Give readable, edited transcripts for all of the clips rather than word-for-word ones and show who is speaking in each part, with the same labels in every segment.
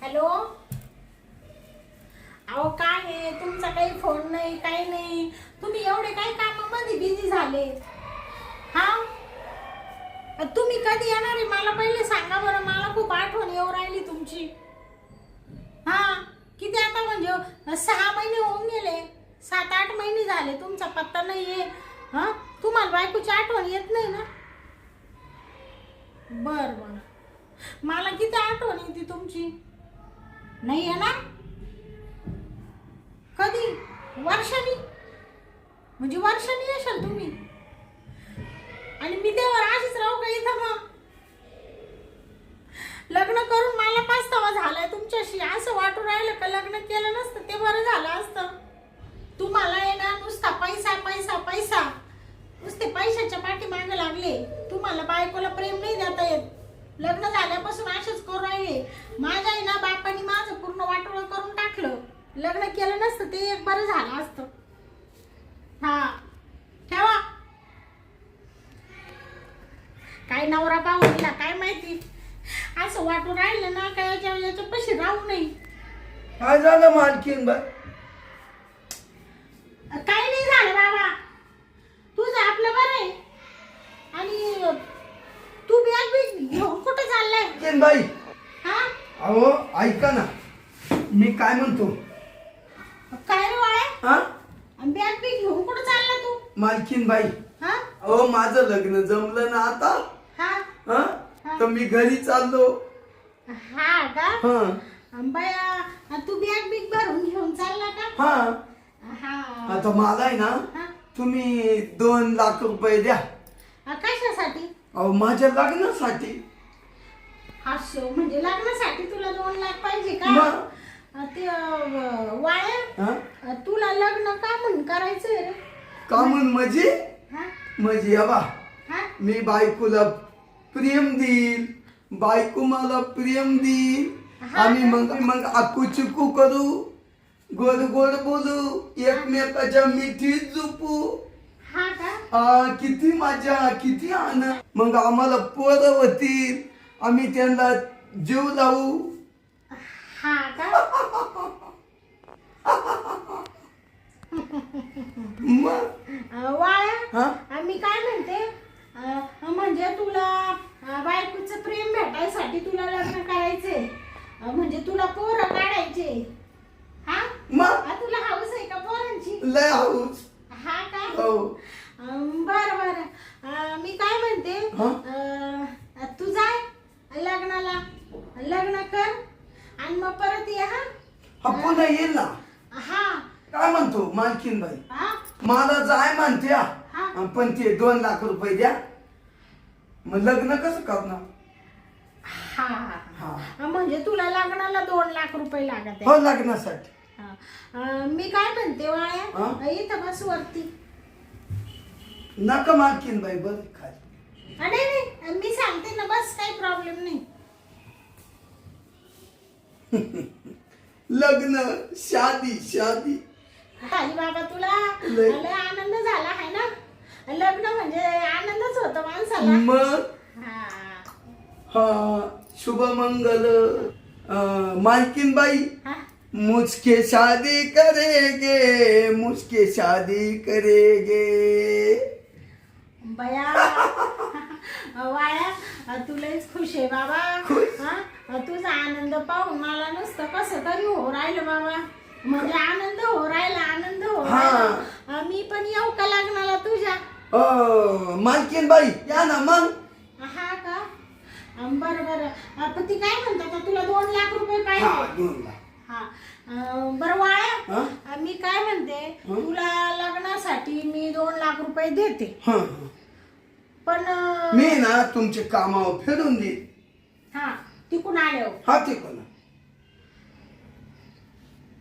Speaker 1: Hello. अहो काय आहे, तुमचा काही फोन नाही, काही नाही. तुम्ही एवढे काय कामामध्ये बिझी झाले? हा, तुम्ही कधी येणार आहे मला पहिले सांगा बरं. मला खूप आठवण येऊ राहिली तुमची. हा, किती आता म्हणजे 6 महिने होऊन गेले, 7-8 महिने झाले, तुमचा पत्ता नाहीये. हा, तुम्हाला बायकोची आठवण येत नाही ना? बर बर, मला किती आठवण येते तुमची. नाही आहे ना? कधी? वर्षांनी? म्हणजे वर्षांनी येशाल तुम्ही? आणि मी तेव्हा अशीच राहू का इथं? मग लग्न करून मला पस्तावा झालाय तुमच्याशी. असं वाटून राहिलं का लग्न केलं नसतं ते बरं झालं असतं. तुम्हाला आहे ना नुसता पैसा पैसा पैसा, नुसते पैशाच्या पाठीमागे लागले. तुम्हाला बायकोला प्रेम नाही देता येत. लग्न झाल्यापासून असेच करू राहिले. माझ्या आहे ना बापाने माझं पूर्ण वाटोळं करून टाकलं. लग्न केलं नसतं ते एक बरं झालं असतं. हा, ठेवा. काय नवरा पाहून दिला काय माहिती. असं वाटून राहिलं ना काय याच्या पशी राहू नाही.
Speaker 2: काय झालं मालकीन बाई?
Speaker 1: काही नाही झालं बाबा, तुझं आपलं बरं आहे. आणि तू बॅग बी घेऊन कुठे चाललाय?
Speaker 2: मालकीन बाई,
Speaker 1: हा,
Speaker 2: अहो ऐका ना, मी काय म्हणतो.
Speaker 1: काय रे वाळ्या?
Speaker 2: हा,
Speaker 1: बॅग बी घेऊन कुठे चालला तू?
Speaker 2: मालकीन बाई,
Speaker 1: हा
Speaker 2: अहो माझं लग्न जमलं ना आता.
Speaker 1: हा
Speaker 2: हा, तर मी घरी चाललो.
Speaker 1: हा का?
Speaker 2: हा
Speaker 1: बाया, तू बॅग बिग भरून घेऊन चालला का?
Speaker 2: हा,
Speaker 1: हा.
Speaker 2: आता मला आहे ना
Speaker 1: हा.
Speaker 2: तुम्ही 2 लाख रुपये द्या.
Speaker 1: कशासाठी?
Speaker 2: अहो माझ्या लग्नासाठी.
Speaker 1: असं म्हणजे लग्नासाठी तुला 2 लाख पाहिजे का?
Speaker 2: मग?
Speaker 1: ते वाळ्या,
Speaker 2: हा,
Speaker 1: तुला लग्न का म्हणून करायचंय रे?
Speaker 2: कामून म्हणजे
Speaker 1: हा
Speaker 2: म्हणजे अबा,
Speaker 1: हा
Speaker 2: मी बायकोला प्रेम देईल, बायको मला प्रेम देईल.
Speaker 1: हा.
Speaker 2: आम्ही मग आकू चिकू करू, गोड गोड बोलू, एकमेकाच्या मिठीत झोपू.
Speaker 1: हा का?
Speaker 2: किती मजा, किती आनंद. मग आम्हाला पोरं होतील, आम्ही त्यांना जीव लावू.
Speaker 1: हा का?
Speaker 2: मग
Speaker 1: वाळ्या,
Speaker 2: हा,
Speaker 1: मी काय म्हणते, म्हणजे तुला बायकोचं प्रेम भेटायसाठी तुला लग्न करायचंय, म्हणजे तुला पोरं काढायचे. हा,
Speaker 2: मग
Speaker 1: तुला हाऊस आहे का पोरांची?
Speaker 2: लय हाऊस.
Speaker 1: हा का?
Speaker 2: हो.
Speaker 1: बर बर, मी काय म्हणते, तू जाय लग्नाला, लग्न कर आणि मग परत ये. हा
Speaker 2: हा, पुन्हा येईल ना.
Speaker 1: हा
Speaker 2: काय म्हणतो मालकीन बाई?
Speaker 1: हा
Speaker 2: मला जाय म्हणते
Speaker 1: हा.
Speaker 2: पण ते 2 लाख रुपये द्या. मग लग्न कसं करणार?
Speaker 1: हा हा, म्हणजे तुला लग्नाला 2 लाख रुपये लागत
Speaker 2: हो,
Speaker 1: आहे.
Speaker 2: लग्नासाठी.
Speaker 1: मी काय म्हणते
Speaker 2: हा?
Speaker 1: वाळ्या, इथं बस वरती.
Speaker 2: नका मालकीन बाई, बरं खाली.
Speaker 1: नाही नाही, मी सांगते ना, बस काही प्रॉब्लेम नाही.
Speaker 2: लग्न, शादी शादी.
Speaker 1: आई बाबा, तुला
Speaker 2: लय.
Speaker 1: लय आनंद झाला आहे ना? लग्न म्हणजे आनंदच होतो माणसाला.
Speaker 2: मग
Speaker 1: हा
Speaker 2: हा, शुभ मंगल. मालकीन बाई,
Speaker 1: हा.
Speaker 2: मुझके शादी करेगे, मुझके शादी करेगे.
Speaker 1: बया वाळ्या, तुलाच खुश आहे बाबा.
Speaker 2: खुश?
Speaker 1: हा, तुझा आनंद पाहून मला नुसतं कसं तरी हो राहिलं बाबा. म्हणजे आनंद हो राहिला, आनंद हो राहिला. मी पण येऊ का लग्नाला तुझ्या?
Speaker 2: मालकीन बाई या ना मग.
Speaker 1: हा का? बरं बरं, पण ती काय म्हणतात, तुला 2 लाख रुपये
Speaker 2: हा,
Speaker 1: पाहिजे?
Speaker 2: 2 लाख.
Speaker 1: हा, बरं वाळ्या,
Speaker 2: हा?
Speaker 1: मी काय म्हणते, तुला लग्नासाठी मी 2 लाख रुपये देते.
Speaker 2: हा,
Speaker 1: पण
Speaker 2: मी ना तुमचे कामावर फिरून देईन.
Speaker 1: हा, तिकून आल्यावर
Speaker 2: हा, ते कोण?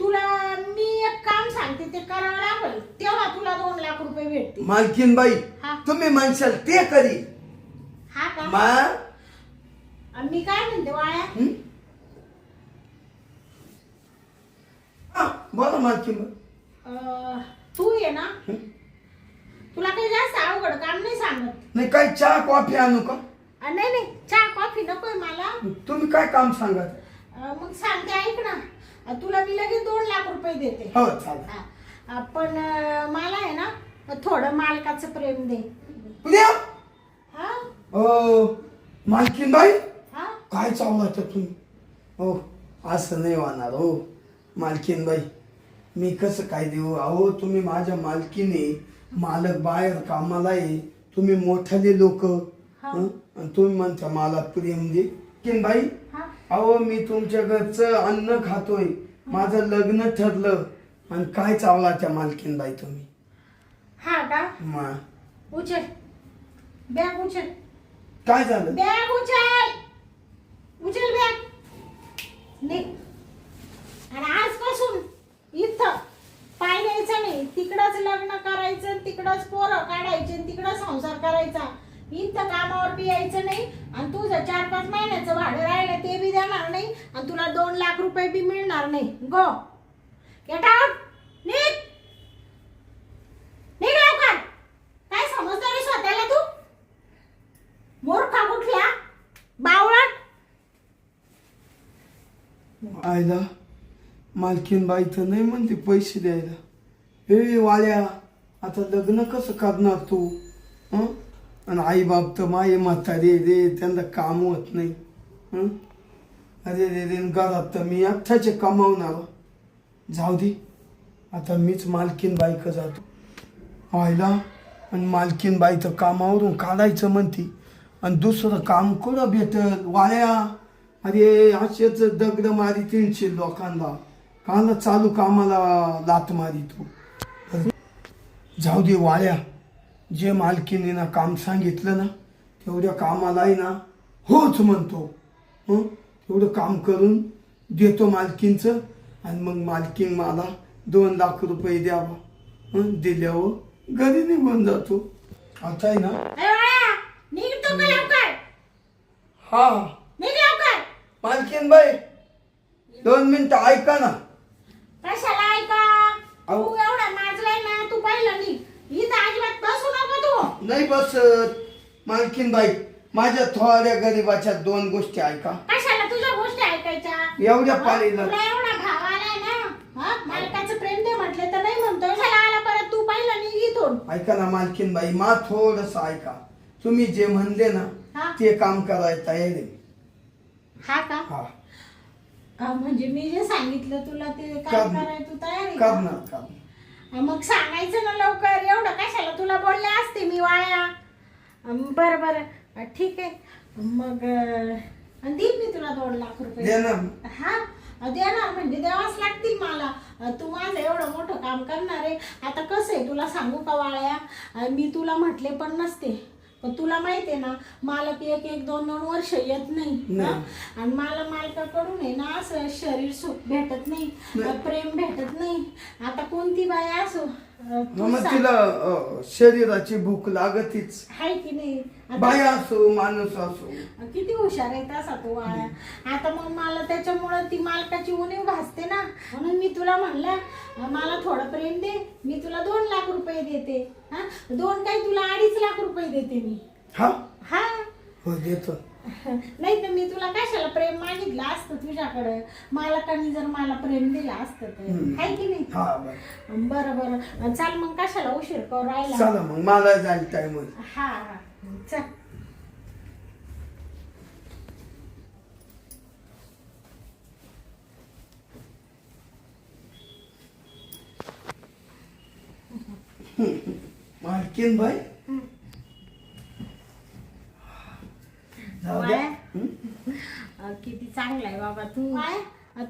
Speaker 1: तुला मी एक काम सांगते, ते करावं लागेल, तेव्हा तुला 2 लाख रुपये भेटतील.
Speaker 2: मालकीन बाई,
Speaker 1: हा.
Speaker 2: तुम्ही म्हणशाल ते करी.
Speaker 1: हा का? मी काय म्हणते वाळ्या,
Speaker 2: बोला मालकीन बाई.
Speaker 1: तू ये ना, तुला काही जास्त अवघड काम नाही सांगत.
Speaker 2: नाही, काही चहा कॉफी आणू का?
Speaker 1: नाही नाही, चहा कॉफी नकोय मला.
Speaker 2: तुम्ही काय काम सांगा?
Speaker 1: मग सांगते ऐक ना, तुला मी लगेच 2 लाख रुपये देते.
Speaker 2: हो चालेल.
Speaker 1: पण मला आहे ना थोडं मालकाचं प्रेम दे.
Speaker 2: प्रिया
Speaker 1: हा
Speaker 2: मालकीन बाई
Speaker 1: हा
Speaker 2: काय चावला तर तुम्ही. हो असं नाही होणार हो मालकीन बाई, मी कसं काय देऊ. अहो तुम्ही माझ्या मालकीने, मालक बाहेर कामाला आहे, तुम्ही मोठाले लोक, आणि तुम्ही म्हणता मला प्रेम दे. मालकीन बाई
Speaker 1: हा
Speaker 2: अहो मी तुमच्या घरचं अन्न खातोय, माझं लग्न ठरलं, आणि काय चावला त्या मालकीन बाई तुम्ही.
Speaker 1: हा का
Speaker 2: मग
Speaker 1: उचल बॅग, उचल
Speaker 2: काय झालं.
Speaker 1: बॅग, उचल बॅग निघ. आणि आजपासून इथं पाय द्यायचं नाही, तिकडंच लग्न करायचं, तिकडंच पोरं काढायचे, तिकडं संसार करायचा. इथं कामावर बी यायचं नाही, आणि तुझं 4-5 महिन्याचं भाडं राहिलं ते बी देणार नाही, आणि तुला 2 लाख रुपये बी मिळणार नाही. गो गेट आउट. निघ निघ लवकर. काय समजतो रे स्वतःला तू? मूर्खा कुठल्या बावळट.
Speaker 2: आयला मालकीन बाई तर नाही म्हणते पैसे द्यायला. हे वाल्या आता लग्न कसं करणार तू. हं? आणि आई बाप तर माये म्हातारे रे, त्यांना काम होत नाही. हं? अरे रे रे, घरात तर मी एकटाचे कमावणार. जाऊ दे आता मीच मालकीन बाईक जातो. आयला आणि मालकीन बाई तर कामावरून काढायचं म्हणते, आणि दुसरं काम कुठं भेटल वाल्या. अरे असेच दगड मारी 300 लोकांना, काला चालू कामाला लात मारी तू. जाऊ दे वाळ्या, जे मालकीने ना काम सांगितलं ना तेवढ्या कामाला आहे ना होच म्हणतो. तेवढं काम करून देतो मालकींचं, आणि मग मालकीन मला 2 लाख रुपये द्यावा. दिल्यावर घरी निघून जातो. आता आहे ना.
Speaker 1: निघतो का लवकर?
Speaker 2: हा
Speaker 1: निघ लवकर.
Speaker 2: मालकीन बाई 2 मिनिटं ऐका ना.
Speaker 1: कशाला ऐका? तू एवढा माजलाय ना, तू पाहिलं नी इथं अजिबात बसू नको तू.
Speaker 2: नाही बसत मालकीन बाई, माझ्या थोड्या गरीबाच्या 2 गोष्टी ऐका.
Speaker 1: कशाला तुझ्या गोष्टी ऐकायच्या?
Speaker 2: एवढ्या पाळीला
Speaker 1: तुला एवढा भाव आलाय ना, मालकाचं प्रेम दे म्हटले तर नाही म्हणतोय. कशाला आला परत? तू पाहिलं नी इथून.
Speaker 2: ऐका ना मालकीन बाई, मा थोडस ऐका. तुम्ही जे म्हणले ना ते काम करायला तयार आहे.
Speaker 1: हा का?
Speaker 2: हा
Speaker 1: म्हणजे मी जे सांगितलं तुला ते काम करायला तू तयार आहे का?
Speaker 2: करणार काम.
Speaker 1: मग सांगायचं ना लवकर. एवढं कशाला तुला बोलले असते मी वाया. बरं बरं ठीक आहे. मग देईन मी तुला 2 लाख रुपये.
Speaker 2: देणार.
Speaker 1: हा देणार म्हणजे द्यावाच लागतील मला. तू माझं एवढं मोठं काम करणार आहे. आता कसं आहे तुला सांगू का वाळ्या, मी तुला म्हटले पण नसते, पण तुला माहिती आहे ना मालक 1-2 वर्ष येत नाही. आणि मला मालकाकडून आहे ना असं शरीर सुख भेटत नाही, प्रेम भेटत नाही. आता कोणती बाई असो
Speaker 2: मग तिला शरीराची भूक लागतीच.
Speaker 1: आहे की नाही?
Speaker 2: बाई असो माणूस असो.
Speaker 1: किती हुशार आहे तसा तो वाळा. आता मग मला त्याच्यामुळं ती मालकाची उणीव भासते ना, म्हणून मी तुला म्हणलं मला थोडं प्रेम दे, मी तुला 2 लाख रुपये देते. 2 काही तुला 2.5 लाख रुपये देते मी.
Speaker 2: हा
Speaker 1: हा
Speaker 2: हो देतो.
Speaker 1: नाही तर मी तुला कशाला प्रेम मागितलं असतं तुझ्याकडं. मालकाने जर मला प्रेम दिलं असतं तर, आहे की नाही?
Speaker 2: हा
Speaker 1: बरं बरं चाल मग, कशाला उशीर करू राहिला.
Speaker 2: चला मग मला जायला टाइम होईल.
Speaker 1: हा हा चल.
Speaker 2: मालकीन बाई जाऊ द्या.
Speaker 1: किती चांगला आहे बाबा तू.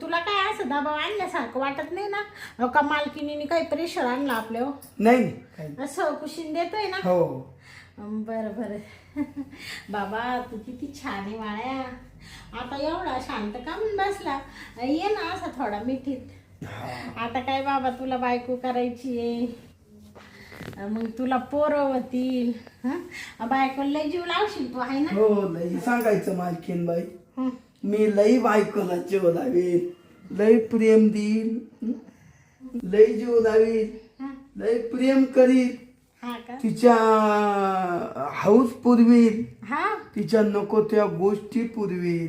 Speaker 1: तुला काय असं दबाव आणल्यासारखं वाटत नाही ना का मालकीने काही प्रेशर आणलं आपल्या?
Speaker 2: नाही
Speaker 1: असं कुशीन देतोय ना.
Speaker 2: हो
Speaker 1: बरं बरं बाबा तू किती छान आहे वाळ्या. आता एवढा शांत का म्हणून बसला? ये ना असा थोडा मिठीत. आता काय बाबा तुला बायको करायची आहे, मग तुला पोरं होतील. बायको लय जीव लावशील तू, आहे ना?
Speaker 2: हो लई सांगायचं मालकीन बाई, मी लई बायकोला जीव लावीन, लई प्रेम देईन, लई जीव लावीन, लई प्रेम करीन.
Speaker 1: हा का?
Speaker 2: तिच्या हाऊस पुरवीन,
Speaker 1: हा
Speaker 2: तिच्या नको त्या गोष्टी पुरवीन.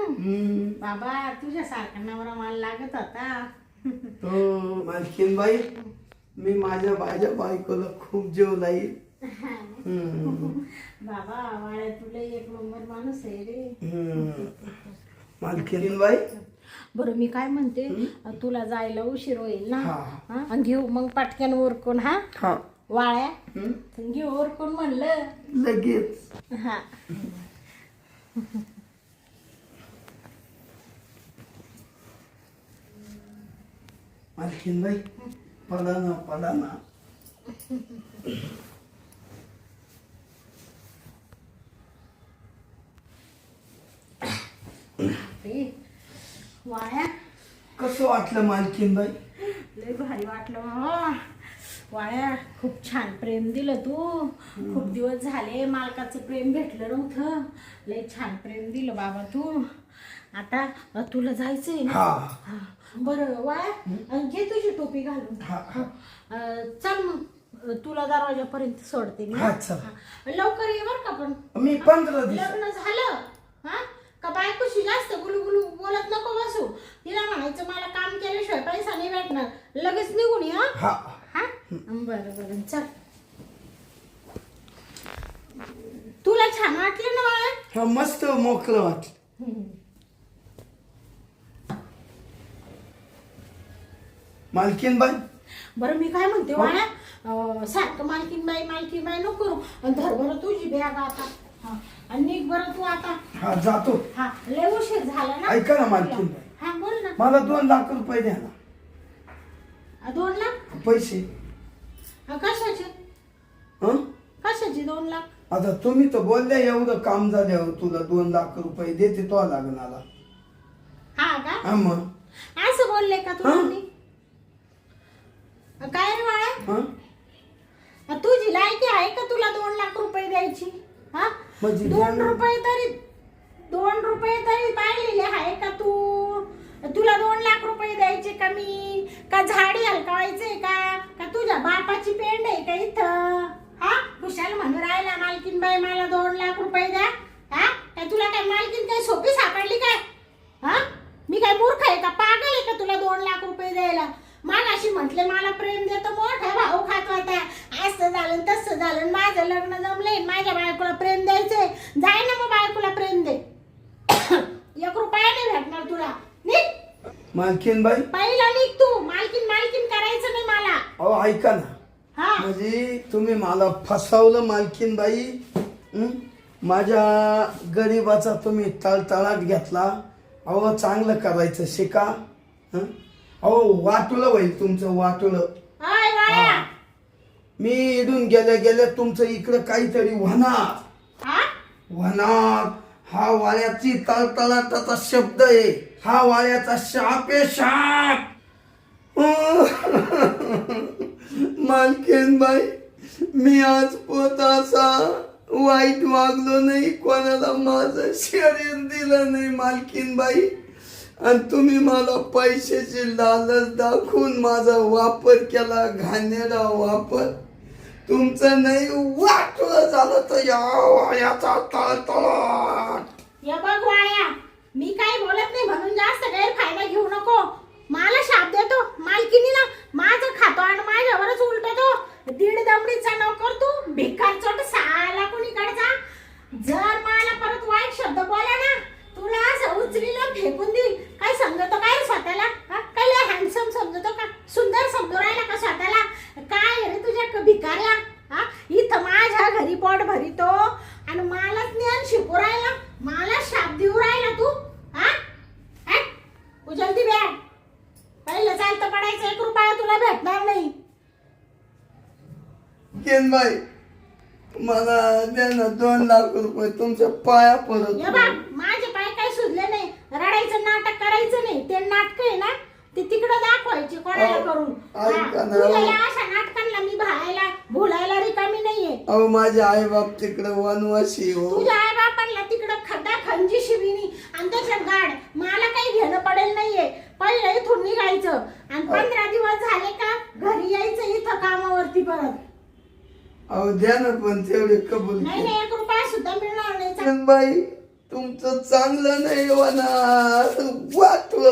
Speaker 1: बाबा तुझ्यासारखा नवरा मला लागत होता.
Speaker 2: तो मालकीन बाई, मी माझ्या बायकोला खूप जीव लाईल.
Speaker 1: बाबा वाड्या तुला एक नंबर माणूस आहे रे.
Speaker 2: मालकीन बाई,
Speaker 1: बरं मी काय म्हणते, तुला जायला उशीर होईल ना,
Speaker 2: हा.
Speaker 1: आणि घेऊ मग पटकन उरकून. हा
Speaker 2: हा
Speaker 1: वाळ्या घेऊ उरकून म्हणलं
Speaker 2: लगेच.
Speaker 1: हा.
Speaker 2: मालकीन बाई, पडा ना.
Speaker 1: वाळ्या
Speaker 2: कसं वाटलं मालकीन बाई?
Speaker 1: लय भारी वाटलं बाबा. वाळ्या खूप छान प्रेम दिलं तू. खूप दिवस झाले मालकाचं प्रेम भेटलं नव्हतं. लय छान प्रेम दिलं बाबा तू. आता तुला जायचंय ना?
Speaker 2: हा.
Speaker 1: बरं वाळ्या घे तुझी टोपी घालून. चल मग तुला दरवाजापर्यंत सोडते मी.
Speaker 2: हा, चल.
Speaker 1: लवकर ये बर का. पण
Speaker 2: मी 15 दिवस.
Speaker 1: लग्न झालं हा का बायकोशी जास्त गुलुगुलू बोलत नको बसू. तिला म्हणायचं मला काम केल्याशिवाय पैसा नाही भेटणार. लगेच निघून ये.
Speaker 2: हा
Speaker 1: हा बरं चल. तुला छान वाटलं ना बाळा?
Speaker 2: हा, मस्त मोकळं वाटलं. मालकीन बाई,
Speaker 1: बरं मी काय म्हणते बाळा, सारखं मालकीन बाई नको करू. धर बरं तुझी बॅग आता. हा, आणि निघ बरं तू आता.
Speaker 2: हा जातो.
Speaker 1: हा लय उशीर झाला ना.
Speaker 2: ऐका ना मालकीन बाई,
Speaker 1: हा बोल ना.
Speaker 2: मला 2 लाख रुपये द्या ना.
Speaker 1: 2 लाख
Speaker 2: पैसे.
Speaker 1: कशाचे?
Speaker 2: हं?
Speaker 1: कशाचे 2 लाख?
Speaker 2: आता तुम्ही तर बोलले एवढं काम झाल्यावर तुला 2 लाख रुपये देते तो लग्नाला.
Speaker 1: हा का?
Speaker 2: हा मग
Speaker 1: असं बोलले का तुला
Speaker 2: हा?
Speaker 1: मी? काय रे बाळा,
Speaker 2: हं?
Speaker 1: तुझी लायकी आहे का तुला 2 लाख रुपये द्यायची? हा
Speaker 2: म्हणजे
Speaker 1: 2 रुपये तरी पाहिलेले आहे का तू? तुला 2 लाख रुपये द्यायचे का मी? का झाडी हलकावायचे का तुझ्या बापाची पेंड आहे का इथं? हा कुशाल म्हणून राहिला मालकीन बाई मला 2 लाख रुपये द्या. हा काय तुला काय मालकीन काय सोपी सापडली काय? हा मी काय मूर्ख आहे का? पागल आहे का तुला 2 लाख रुपये द्यायला? मागाशी म्हटले मला प्रेम देतो मोठा भाऊ खात होता. असं झालं तसं झालं. माझं लग्न जमलंय. माझ्या बायकोला प्रेम द्यायचंय. जाय ना मग बायकोला प्रेम दे. 1 रुपया नाही भेटणार तुला. निघ
Speaker 2: मालकीन बाई.
Speaker 1: पहिला निघ तू. मालकीन करायचं नाही मला.
Speaker 2: अहो ऐका ना.
Speaker 1: हा
Speaker 2: म्हणजे तुम्ही मला फसवलं मालकीन बाई. माझ्या गरीबाचा तुम्ही तळतळाट घेतला. अहो चांगलं करायचं शिका. अहो वाटुलं होईल तुमचं वाटुलं.
Speaker 1: हाय वाया.
Speaker 2: मी इडून गेल्या तुमचं इकडं काहीतरी होणार. होणार. हा वाड्याची तळतळाटाचा शब्द आहे. हा वाड्याचा शाप आहे शाप. मालकीन बाई, मी आज पोत असा वाईट वागलो नाही. कोणाला माझं शरीर दिलं नाही मालकीन बाई. आणि तुम्ही मला पैशाची लालच दाखवून माझा वापर केला. घाणेरडा वापर. तुमचं नाही वाटलं झालं तर या वाड्याचा तळतळाट.
Speaker 1: या बघ वाया, मी काही बोलत नाही म्हणून जास्त गैरफायदा घेऊ नको. मला शाप देतो मालकीनीला. माझं खातो आणि माझ्यावरच उलटतो. दीड दमडीचा नोकर तू. भिकार चोट साला कुणीकडचा. जर मला परत वाईट शब्द बोला ना, तुला असं उचलीला फेकून देईल. काय समजतो काय स्वतःला? काय लय हँडसम समजतो का? सुंदर समजू राहिला का स्वतःला? काय रे तुझ्या भिकाऱ्या? इथं माझ्या घरी पोट भरितो आणि मलाच ज्ञान शिकू राहिला. मला शाप देऊ राहिला तू. उजलती बॅग. पहिलं चालतं पडायचं. 1 रुपया तुला भेटणार नाही.
Speaker 2: केन बाई, मला द्या ना 2 लाख रुपये तुमच्या पाया पडत.
Speaker 1: माझे पाय काय सुजले नाही. रडायचं नाटक करायचं नाही. ते नाटक आहे ना ते तिकडं दाखवायचे कोणाला करून. तुझ्या अशा नाटकांना मी भुलायला रिकामी नाहीये.
Speaker 2: अहो माझे आई बाप तिकडे वनवासी हो.
Speaker 1: तुझ्या आई बापांना तिकडं खड्डा खंजी शिविनी आणि त्याच्यात गाड. मला काही घेणं पडेल नाहीये. पहिलं इथून निघायचं आणि 15 दिवस झाले का घरी यायचं इथं कामावरती परत.
Speaker 2: अहो द्या ना पण तेवढे कबूल.
Speaker 1: नाही 1 रुपया सुद्धा मिळणार नाही.
Speaker 2: बाई तुमचं चांगलं नाही होणार. वाटलं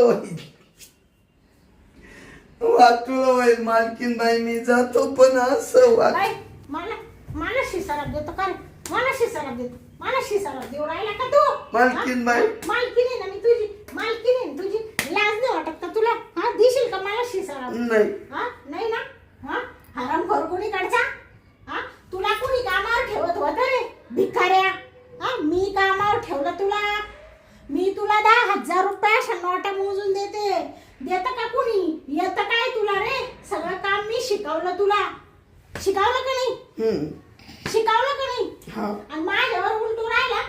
Speaker 2: होईल मालकीन बाई, मी जातो पण असं
Speaker 1: काय मला मला शिसारात देतो काय? मला शिसारात देतो, मला शिसारात देऊ राहिला का तू?
Speaker 2: मालकीन बाई.
Speaker 1: मालकीन आहे ना मी तुझी, मालकीन आहे ना तुझी. लाज नाही वाटत का तुला? हा, देशील का मला शिसारात?
Speaker 2: नाही.
Speaker 1: हा, नाही ना. हा, हरामखोर कोणीकडचा. हा, तुला कोणी कामावर ठेवत होतं रे भिकाऱ्या? हा, मी कामावर ठेवलं तुला. मी तुला 10,000 रुपये अशा नोटा मोजून देते. देतं का कोणी? येतं काय तुला रे? सगळं काम मी शिकवलं तुला. शिकवलं का नाही? शिकवलं का नाही?
Speaker 2: हा.
Speaker 1: आणि माझ्यावर उलटू राहिला.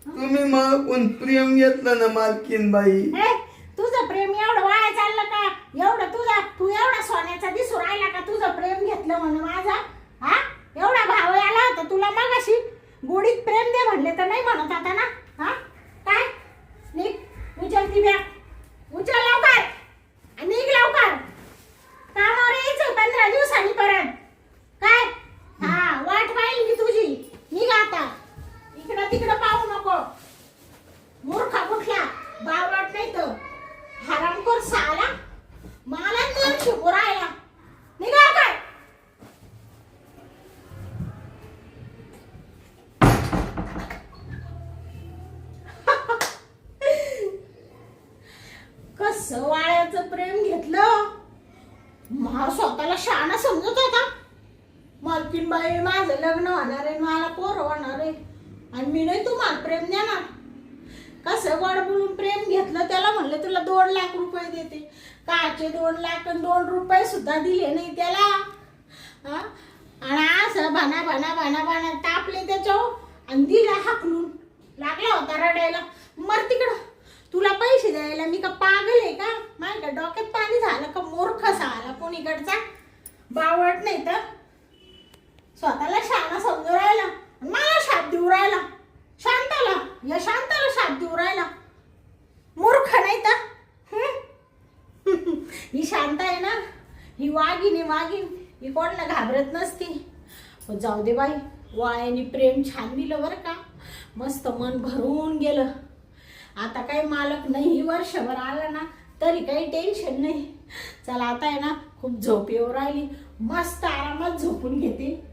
Speaker 2: तुम्ही मग प्रेम घेतलं ना मालकीन बाई.
Speaker 1: तुझं प्रेम एवढं वाया चाललं का? तू एवढा सोन्याचा दिसू राहिला का? तुझं प्रेम घेतलं म्हणे माझा. हा, एवढा भाव आला होता तुला मगाशी. गोडीत प्रेम दे म्हणले तर नाही म्हणत आता ना. हा, काय? निघ, उचल ती बॅग, उचल लवकर आणि निघ लवकर. कामावर यायचं 15 दिवसांनी परत. काय? हा, वाट पाहिली मी तुझी. निघ आता. इकडं तिकडं पाहू नको. मूर्खा कुठला, बावळट नाही तर हरामखोर साला. मला नियम शिकू राहिला. निघा काय? कसं वाळ्याचं प्रेम घेतलं. स्वतःला शहाणा समजत होता. मालकीन बाई, माझं लग्न होणार आहे, मला पोरं होणार आहे आणि मी नाही तुम्हाला प्रेम देणार. कसं गोड बोलून प्रेम घेतलं. त्याला म्हणलं तुला 2 लाख रुपये देते. काचे 2 लाख आणि 2 रुपये सुद्धा दिले नाही त्याला. हा, आणि असं भाना तापले त्याच्यावर आणि दिला हाकलून. लागला होता रडायला. मर तिकडं. तुला पैसे द्यायला मी का पागल आहे का? माझ्या डोक्यात पाणी झालं का? मूर्ख साला कोणीकडचा, बावळट नाही तर स्वतःला शहाणा समजू राहिला. मला शाप देऊ राहिला. शांताला शाप देऊ राहिला. मूर्ख नाही तर. ही शांत आहे ना, ही वाघीण. ही कोणाला घाबरत नसती. जाऊ दे बाई, वाळ्याने प्रेम छान दिलं बरं का. मस्त मन भरून गेलं. आता काही मालक नाही, वर्षभर आला ना तरी काही टेन्शन नाही. चला आता आहे ना, खूप झोप येऊ राहिली. मस्त आरामात झोपून घेते.